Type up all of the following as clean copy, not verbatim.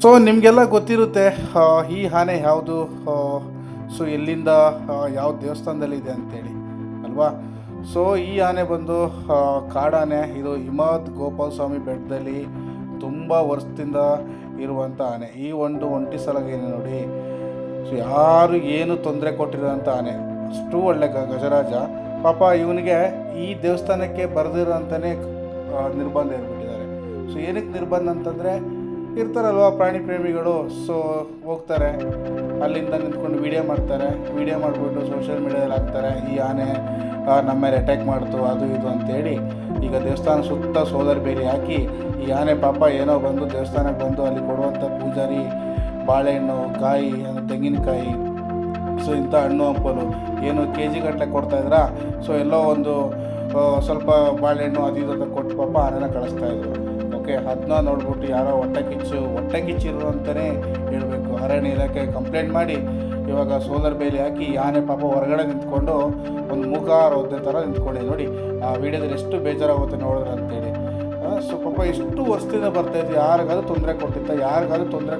So ನಿಮಗೆಲ್ಲ ಗೊತ್ತಿರುತ್ತೆ ಈ ಆನೆ ಯಾವುದು, ಸೊ ಎಲ್ಲಿಂದ ಯಾವ ದೇವಸ್ಥಾನದಲ್ಲಿದೆ ಅಂತೇಳಿ ಅಲ್ವಾ. ಸೊ ಈ ಆನೆ ಬಂದು ಕಾಡಾನೆ. ಇದು ಹಿಮವದ್ ಗೋಪಾಲ ಸ್ವಾಮಿ ಬೆಟ್ಟದಲ್ಲಿ ತುಂಬ ವರ್ಷದಿಂದ ಇರುವಂಥ ಆನೆ. ಈ ಒಂದು ಒಂಟಿ ಸಲಗೇನೆ ನೋಡಿ. ಸೊ ಯಾರು ಏನು ತೊಂದರೆ ಕೊಟ್ಟಿರೋಂಥ ಆನೆ, ಅಷ್ಟು ಒಳ್ಳೆ ಗಜರಾಜ. ಪಾಪ ಇವನಿಗೆ ಈ ದೇವಸ್ಥಾನಕ್ಕೆ ಬರೆದಿರೋ ಅಂತಲೇ ನಿರ್ಬಂಧ ಇರ್ಬಿಟ್ಟಿದ್ದಾರೆ. ಸೊ ಏನಕ್ಕೆ ನಿರ್ಬಂಧ ಅಂತಂದರೆ, ಇರ್ತಾರಲ್ವ ಪ್ರಾಣಿ ಪ್ರೇಮಿಗಳು, ಸೊ ಹೋಗ್ತಾರೆ ಅಲ್ಲಿಂದ ನಿಂತ್ಕೊಂಡು ವೀಡಿಯೋ ಮಾಡ್ತಾರೆ. ವೀಡಿಯೋ ಮಾಡಿಬಿಟ್ಟು ಸೋಷಿಯಲ್ ಮೀಡಿಯಾದಲ್ಲಿ ಹಾಕ್ತಾರೆ, ಈ ಆನೆ ನಮ್ಮ ಮೇಲೆ ಅಟ್ಯಾಕ್ ಮಾಡ್ತು ಅದು ಇದು ಅಂತೇಳಿ. ಈಗ ದೇವಸ್ಥಾನ ಸುತ್ತ ಸೋಲಾರ್ ಬೇಲಿ ಹಾಕಿ ಈ ಆನೆ ಪಾಪ ಏನೋ ಬಂದು ದೇವಸ್ಥಾನಕ್ಕೆ ಬಂದು ಅಲ್ಲಿ ಕೊಡುವಂಥ ಪೂಜಾರಿ ಬಾಳೆಹಣ್ಣು, ಕಾಯಿ, ತೆಂಗಿನಕಾಯಿ, ಸೊ ಇಂಥ ಹಣ್ಣು ಹಂಪಲು ಏನು ಕೆ ಜಿ ಗಟ್ಟಲೆ ಕೊಡ್ತಾಯಿದ್ರಾ. ಸೊ ಎಲ್ಲೋ ಒಂದು ಸ್ವಲ್ಪ ಬಾಳೆಹಣ್ಣು ಅದು ಇದು ಅಂತ ಕೊಟ್ಟು ಪಾಪ ಆನೆನ ಕಳಿಸ್ತಾಯಿದ್ರು. ಓಕೆ, ಅದನ್ನ ನೋಡ್ಬಿಟ್ಟು ಯಾರೋ ಹೊಟ್ಟೆ ಕಿಚ್ಚಿರು ಅಂತಲೇ ಹೇಳಬೇಕು. ಅರಣ್ಯ ಇಲಾಖೆ ಕಂಪ್ಲೇಂಟ್ ಮಾಡಿ ಇವಾಗ ಸೋಲಾರ್ ಬೇಲಿ ಹಾಕಿ ಆನೆ ಪಾಪ ಹೊರಗಡೆ ನಿಂತ್ಕೊಂಡು ಒಂದು ಮುಖಾರ ಒದ್ದೆ ಥರ ನಿಂತ್ಕೊಂಡಿದೆ ನೋಡಿ. ಆ ವಿಡಿಯೋದಲ್ಲಿ ಎಷ್ಟು ಬೇಜಾರಾಗುತ್ತೆ ನೋಡಿದ್ರೆ ಅಂತೇಳಿ. ಸೊ ಪಾಪ ಎಷ್ಟು ವರ್ಷದಿಂದ ಬರ್ತಾಯಿತ್ತು. ಯಾರಿಗಾದ್ರೂ ತೊಂದರೆ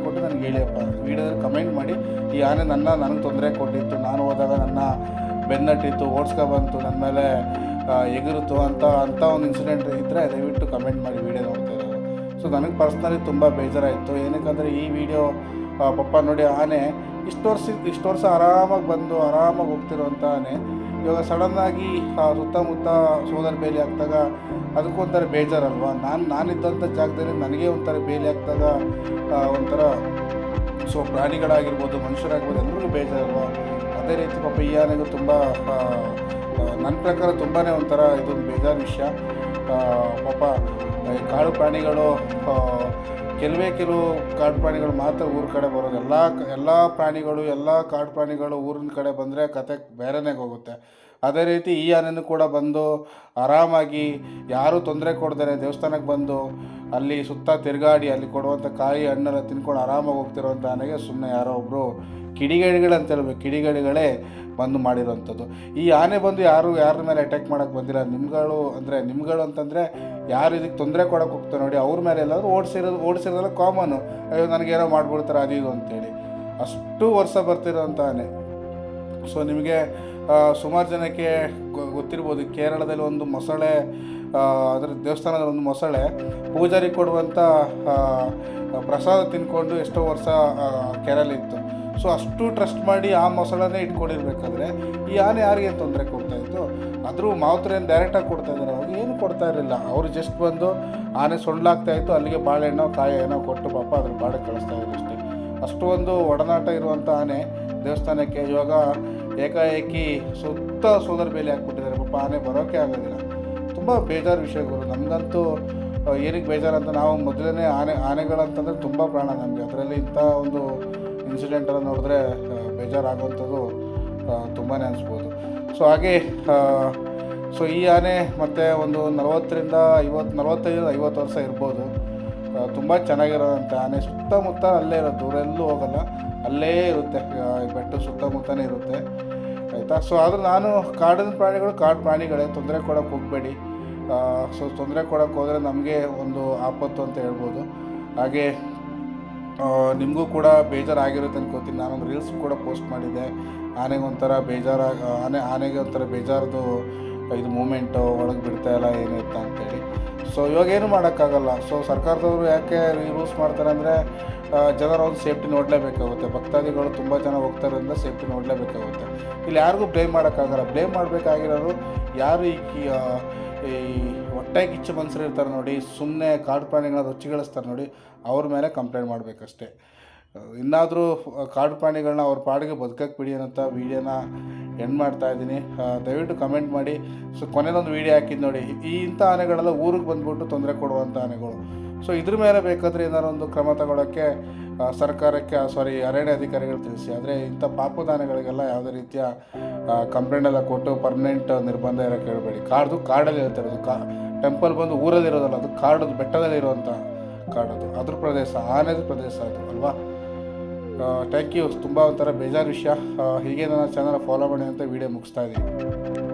ಕೊಟ್ಟು ನನಗೆ ಹೇಳಿಯಪ್ಪ, ವಿಡಿಯೋದಲ್ಲಿ ಕಮೆಂಟ್ ಮಾಡಿ. ಈ ಆನೆ ನನಗೆ ತೊಂದರೆ ಕೊಟ್ಟಿತ್ತು, ನಾನು ಹೋದಾಗ ನನ್ನ ಬೆನ್ನಟ್ಟಿತ್ತು, ಬಂತು, ನನ್ನ ಮೇಲೆ ಎಗುರುತ್ತು ಅಂತ ಒಂದು ಇನ್ಸಿಡೆಂಟ್ ಇದ್ದರೆ ದಯವಿಟ್ಟು ಕಮೆಂಟ್ ಮಾಡಿ ವಿಡಿಯೋ ನೋಡ್ತಾ ಇದ್ದಾರೆ. ಸೊ ನನಗೆ ಪರ್ಸ್ನಲಿ ತುಂಬ ಬೇಜಾರಾಯಿತು. ಏನಕ್ಕಂದರೆ ಈ ವಿಡಿಯೋ ಪಾಪ ನೋಡಿ, ಆನೆ ಇಷ್ಟು ವರ್ಷ ಆರಾಮಾಗಿ ಹೋಗ್ತಿರೋಂಥ ಆನೆ ಇವಾಗ ಸಡನ್ನಾಗಿ ಸುತ್ತಮುತ್ತ ಸೋಲಾರ್ ಬೇಲಿ ಹಾಕಿದಾಗ ಅದಕ್ಕೊಂಥರ ಬೇಜಾರಲ್ವ. ನಾನಿದ್ದಂಥ ಜಾಗದಲ್ಲಿ ನನಗೆ ಒಂಥರ ಬೇಲಿ ಹಾಕಿದಾಗ ಒಂಥರ, ಸೊ ಪ್ರಾಣಿಗಳಾಗಿರ್ಬೋದು ಮನುಷ್ಯರಾಗಿರ್ಬೋದು ಎಲ್ಲರಿಗೂ ಬೇಜಾರಲ್ವ. ಅದೇ ರೀತಿ ಪಾಪ ಈ ಆನೆಗೂ ತುಂಬ, ನನ್ನ ಪ್ರಕಾರ ತುಂಬಾ ಒಂಥರ ಇದೊಂದು ಬೇಜಾರು ವಿಷಯ. ಪಾಪ ಕಾಡು ಪ್ರಾಣಿಗಳು, ಕೆಲವು ಕಾಡು ಪ್ರಾಣಿಗಳು ಮಾತ್ರ ಊರ ಕಡೆ ಬರೋದು. ಎಲ್ಲ ಪ್ರಾಣಿಗಳು, ಎಲ್ಲ ಕಾಡು ಪ್ರಾಣಿಗಳು ಊರಿನ ಕಡೆ ಬಂದರೆ ಕತೆ ಬೇರೆನೇ ಹೋಗುತ್ತೆ. ಅದೇ ರೀತಿ ಈ ಆನೆನೂ ಕೂಡ ಬಂದು ಆರಾಮಾಗಿ ಯಾರೂ ತೊಂದರೆ ಕೊಡ್ತಾರೆ ದೇವಸ್ಥಾನಕ್ಕೆ ಬಂದು ಅಲ್ಲಿ ಸುತ್ತ ತಿರುಗಾಡಿ ಅಲ್ಲಿ ಕೊಡುವಂಥ ಕಾಯಿ ಹಣ್ಣೆಲ್ಲ ತಿನ್ಕೊಂಡು ಆರಾಮಾಗಿ ಹೋಗ್ತಿರೋಂಥ ಆನೆಗೆ ಸುಮ್ಮನೆ ಯಾರೋ ಒಬ್ಬರು ಕಿಡಿಗೇಡಿಗಳಂತ ಹೇಳ್ಬೇಕು, ಕಿಡಿಗೇಡಿಗಳೇ ಬಂದು ಮಾಡಿರೋವಂಥದ್ದು. ಈ ಆನೆ ಬಂದು ಯಾರ ಮೇಲೆ ಅಟ್ಯಾಕ್ ಮಾಡೋಕ್ಕೆ ಬಂದಿಲ್ಲ. ನಿಮ್ಗಳು ಅಂತಂದರೆ ಯಾರು ಇದಕ್ಕೆ ತೊಂದರೆ ಕೊಡೋಕೆ ಹೋಗ್ತಾರೆ ನೋಡಿ, ಅವ್ರ ಮೇಲೆ ಎಲ್ಲಾದರೂ ಓಡಿಸಿರೋದೆಲ್ಲ ಕಾಮನು. ಅಯ್ಯೋ ನನಗೇನೋ ಮಾಡ್ಬಿಡ್ತಾರೆ ಅದು ಇದು ಅಂತೇಳಿ. ಅಷ್ಟು ವರ್ಷ ಬರ್ತಿರೋಂಥ ಆನೆ. ಸೊ ನಿಮಗೆ ಸುಮಾರು ಜನಕ್ಕೆ ಗೊತ್ತಿರ್ಬೋದು, ಕೇರಳದಲ್ಲಿ ಒಂದು ಮೊಸಳೆ, ಅದರ ದೇವಸ್ಥಾನದ ಒಂದು ಮೊಸಳೆ ಪೂಜಾರಿ ಕೊಡುವಂಥ ಪ್ರಸಾದ ತಿನ್ಕೊಂಡು ಎಷ್ಟೋ ವರ್ಷ ಕೆರಲಿತ್ತು. ಸೊ ಅಷ್ಟು ಟ್ರಸ್ಟ್ ಮಾಡಿ ಆ ಮೊಸಳೆನೇ ಇಟ್ಕೊಂಡಿರ್ಬೇಕಾದ್ರೆ ಈ ಆನೆ ಯಾರಿಗೆ ತೊಂದರೆ ಕೊಡ್ತಾಯಿತ್ತು? ಆದರೂ ಮಾವುತರೇನು ಡೈರೆಕ್ಟಾಗಿ ಕೊಡ್ತಾಯಿದ್ದಾರೆ, ಅವಾಗ ಏನು ಕೊಡ್ತಾ ಇರಲಿಲ್ಲ. ಅವರು ಜಸ್ಟ್ ಬಂದು ಆನೆ ಸೊಂಡ್ಲಾಗ್ತಾಯಿತ್ತು, ಅಲ್ಲಿಗೆ ಬಾಳೆಹಣ್ಣು ಕಾಯಿ ಏನೋ ಕೊಟ್ಟು ಪಾಪ ಅದ್ರ ಬಾಳೆ ಕಳಿಸ್ತಾಯಿದ್ರು ಅಷ್ಟೇ. ಅಷ್ಟು ಒಂದು ಒಡನಾಟ ಇರುವಂಥ ಆನೆ ದೇವಸ್ಥಾನಕ್ಕೆ ಇವಾಗ ಏಕಾಏಕಿ ಸುತ್ತ ಸೋಲಾರ್ ಬೇಲಿ ಹಾಕ್ಬಿಟ್ಟಿದ್ದಾರೆ. ಪಾಪ ಆನೆ ಬರೋಕ್ಕೆ ಆಗೋದಿಲ್ಲ. ತುಂಬ ಬೇಜಾರು ವಿಷಯಗಳು. ನಮಗಂತೂ ಏನಕ್ಕೆ ಬೇಜಾರಂತ, ನಾವು ಮೊದಲನೇ ಆನೆಗಳಂತಂದರೆ ತುಂಬ ಪ್ರಾಣ ನಮಗೆ. ಅದರಲ್ಲಿ ಇಂಥ ಒಂದು ಇನ್ಸಿಡೆಂಟೆಲ್ಲ ನೋಡಿದ್ರೆ ಬೇಜಾರಾಗುವಂಥದ್ದು ತುಂಬಾ ಅನಿಸ್ಬೋದು. ಸೊ ಹಾಗೆ ಸೊ ಈ ಆನೆ ಮತ್ತು ಒಂದು 45-50 ವರ್ಷ ಇರ್ಬೋದು. ತುಂಬ ಚೆನ್ನಾಗಿರೋದಂಥ ಆನೆ. ಸುತ್ತಮುತ್ತ ಅಲ್ಲೇ ಇರೋದು, ದೂರ ಎಲ್ಲೂ ಹೋಗಲ್ಲ, ಅಲ್ಲೇ ಇರುತ್ತೆ, ಬೆಟ್ಟ ಸುತ್ತಮುತ್ತನೇ ಇರುತ್ತೆ, ಆಯಿತಾ. ಸೊ ಆದರೂ ನಾನು ಕಾಡು ಪ್ರಾಣಿಗಳೇ, ತೊಂದರೆ ಕೊಡೋಕ್ಕೆ ಹೋಗಬೇಡಿ. ಸೊ ತೊಂದರೆ ಕೊಡೋಕ್ಕೆ ಹೋದರೆ ನಮಗೆ ಒಂದು ಆಪತ್ತು ಅಂತ ಹೇಳ್ಬೋದು. ಹಾಗೆ ನಿಮಗೂ ಕೂಡ ಬೇಜಾರಾಗಿರುತ್ತೆ ಅನ್ಕೋತೀನಿ. ನಾನೊಂದು ರೀಲ್ಸ್ ಕೂಡ ಪೋಸ್ಟ್ ಮಾಡಿದ್ದೆ, ಆನೆಗೆ ಒಂಥರ ಬೇಜಾರದು ಇದು ಮೂಮೆಂಟು ಒಳಗೆ ಬಿಡ್ತಾಯಿಲ್ಲ ಏನಿತ್ತು ಅಂತೇಳಿ. ಸೊ ಇವಾಗೇನು ಮಾಡೋಕ್ಕಾಗಲ್ಲ. ಸೊ ಸರ್ಕಾರದವರು ಯಾಕೆ ರೂಲ್ಸ್ ಮಾಡ್ತಾರೆ ಅಂದರೆ, ಜನರ ಒಂದು ಸೇಫ್ಟಿ ನೋಡಲೇಬೇಕಾಗುತ್ತೆ. ಭಕ್ತಾದಿಗಳು ತುಂಬ ಜನ ಹೋಗ್ತಾರಿಂದ ಸೇಫ್ಟಿ ನೋಡಲೇಬೇಕಾಗುತ್ತೆ. ಇಲ್ಲಿ ಯಾರಿಗೂ ಬ್ಲೇಮ್ ಮಾಡೋಕ್ಕಾಗಲ್ಲ. ಬ್ಲೇಮ್ ಮಾಡಬೇಕಾಗಿರೋರು ಯಾರು ಈ ಹೊಟ್ಟೆ ಕಿಚ್ಚು ಮನುಷ್ಯರು ಇರ್ತಾರೆ ನೋಡಿ, ಸುಮ್ಮನೆ ಕಾಡು ಪ್ರಾಣಿಗಳನ್ನ ರುಚಿಗಳಿಸ್ತಾರೆ ನೋಡಿ, ಅವ್ರ ಮೇಲೆ ಕಂಪ್ಲೇಂಟ್ ಮಾಡಬೇಕಷ್ಟೇ. ಇನ್ನಾದರೂ ಕಾಡು ಪ್ರಾಣಿಗಳನ್ನ ಅವ್ರ ಪಾಡಿಗೆ ಬದುಕಕ್ಕೆ ಬಿಡಿ ಅನ್ನೋಂಥ ವೀಡಿಯೋನ ಎಂಡ್ ಮಾಡ್ತಾಯಿದ್ದೀನಿ. ದಯವಿಟ್ಟು ಕಮೆಂಟ್ ಮಾಡಿ. ಸೊ ಕೊನೆಯದೊಂದು ವೀಡಿಯೋ ಹಾಕಿದ್ದು ನೋಡಿ, ಇಂಥ ಆನೆಗಳೆಲ್ಲ ಊರಿಗೆ ಬಂದ್ಬಿಟ್ಟು ತೊಂದರೆ ಕೊಡುವಂಥ ಆನೆಗಳು. ಸೊ ಇದ್ರ ಮೇಲೆ ಬೇಕಾದರೆ ಏನಾದ್ರು ಒಂದು ಕ್ರಮ ತಗೊಳ್ಳೋಕ್ಕೆ ಸರ್ಕಾರಕ್ಕೆ ಅರಣ್ಯ ಅಧಿಕಾರಿಗಳು ತಿಳಿಸಿ. ಆದರೆ ಇಂಥ ಪಾಪದ ಆನೆಗಳಿಗೆಲ್ಲ ಯಾವುದೇ ರೀತಿಯ ಕಂಪ್ಲೇಂಟೆಲ್ಲ ಕೊಟ್ಟು ಪರ್ಮನೆಂಟ್ ನಿರ್ಬಂಧ ಇರೋಕ್ಕೆ ಹೇಳ್ಬೇಡಿ. ಕಾಡಲ್ಲಿ ಹೇಳ್ತಿರೋದು, ಟೆಂಪಲ್ ಬಂದು ಊರಲ್ಲಿರೋದಲ್ಲ, ಅದು ಕಾಡು ಬೆಟ್ಟದಲ್ಲಿ ಇರುವಂಥ ಕಾಡದು, ಅದ್ರ ಪ್ರದೇಶ, ಆನೆದ ಪ್ರದೇಶ ಅದು ಅಲ್ವಾ. Thank you. ತುಂಬ ಒಂಥರ ಬೇಜಾರು ವಿಷಯ. ಹೀಗೆ ನನ್ನ ಚಾನಲ್ ಫಾಲೋ ಮಾಡಿ ಅಂತ ವೀಡಿಯೋ ಮುಗಿಸ್ತಾ ಇದ್ದೀನಿ.